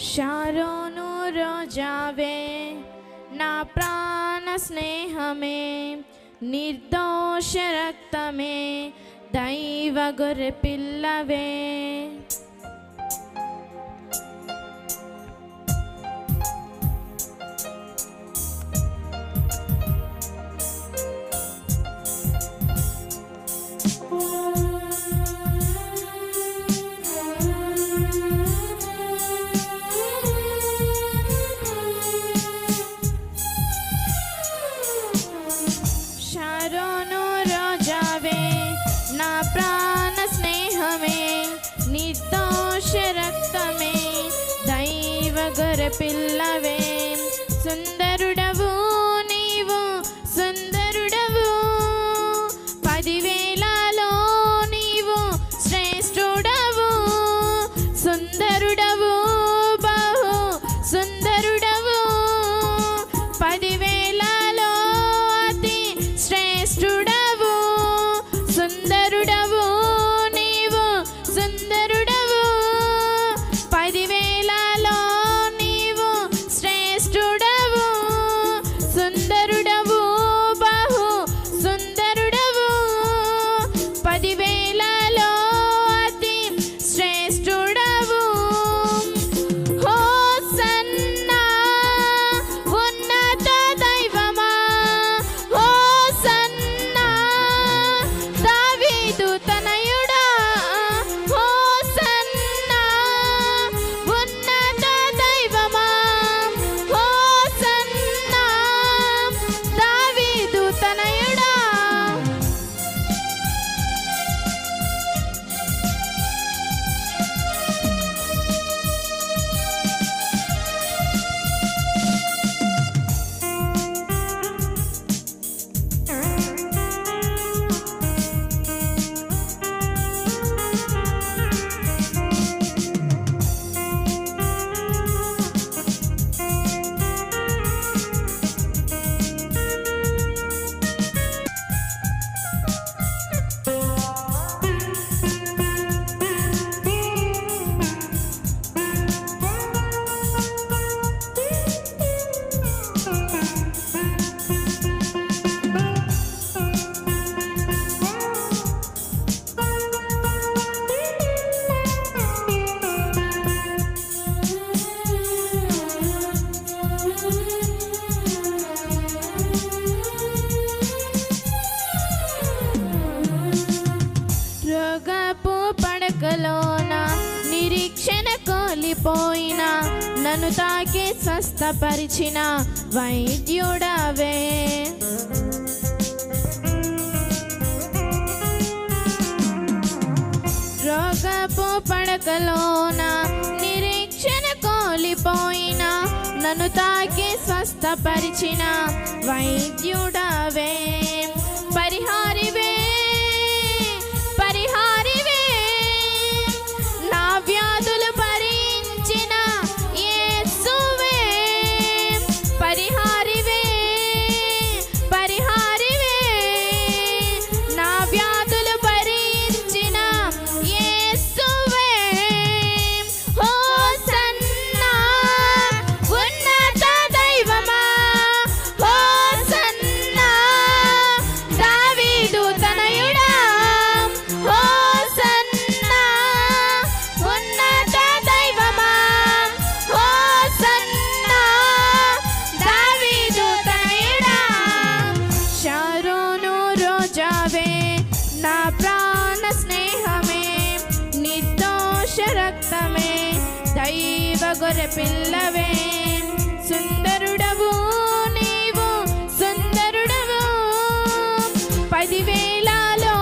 Sharon రోజావే నా ప్రాణ స్నేహమే, నిర్దోష రక్తమే, దైవ గొర్రె పిల్లవే. షారోను రోజావే నా ప్రాణ స్నేహమే, నిర్దోష రక్తమే, దైవ గొర్రె పిల్లవే. సుందరుడవు నీవు సుందరుడవు, 10,000లో నీవు శ్రేష్ఠుడవు. సుందరుడవు బహు సుందరుడవు, 10,000లో అతి శ్రేష్ఠుడవు. సుందరుడవు నీవు సుందరుడవు, 10,000లో నీవు శ్రేష్ఠుడవు. సుందరుడవు బహు సుందరుడవు, 10,000లో అతి శ్రేష్ఠుడవు. హోసన్నా ఉన్నత దైవమా, హోసన్నా దావీదు తనయుడా. హోసన్నా ఉన్నత దైవమా, హోసన్నా దావీదు తనయుడా. రోగపు పడకలోన నిరీక్షణ కోల్పోయిన, నన్ను తాకి స్వస్థపరిచిన వైద్యుడవే. రోగపు పడకలోన నిరీక్షణ కోల్పోయిన, నన్ను తాకి స్వస్థపరిచిన వైద్యుడవే. పరిహారివే పరిహారివే, నా వ్యాధులు భరించిన యేసువే. పరిహారివే పరిహారివే, నా వ్యాధులు భరించిన యేసువే. హోసన్నా ఉన్నత దైవమా, హోసన్నా దావీదు తనయుడా. హోసన్నా ఉన్నత దైవమా, హోసన్నా దావీదు తనయుడా. షారోను రోజావే నా ప్రాణ స్నేహమే, నిర్దోష రక్తమే, దైవ గొర్రె పిల్లవే. సుందరుడవు నీవు సుందరుడవు, 10,000లో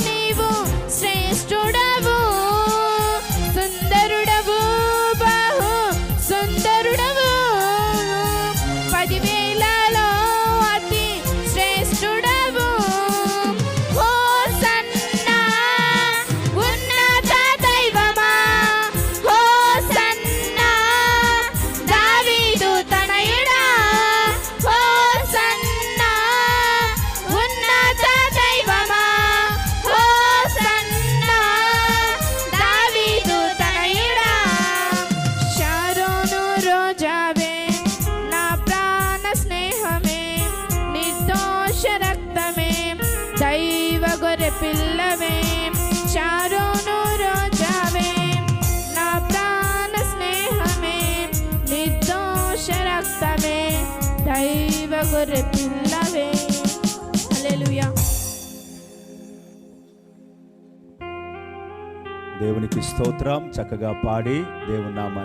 నీవు శ్రేష్ఠుడవు. సుందరుడవు బహు సుందరుడవు, 10,000లో అతి శ్రేష్ఠుడవు. హోసన్నా ఉన్నత దైవమా, హోసన్నా దావీదు తనయుడా. పిల్లవే చారోను రోజావే నా ప్రాణ స్నేహమే నిర్దోష రక్తమే దైవ గొర్రె పిల్లవే. హల్లెలూయా. దేవునికి స్తోత్రం. చక్కగా పాడి దేవుని నామాన్ని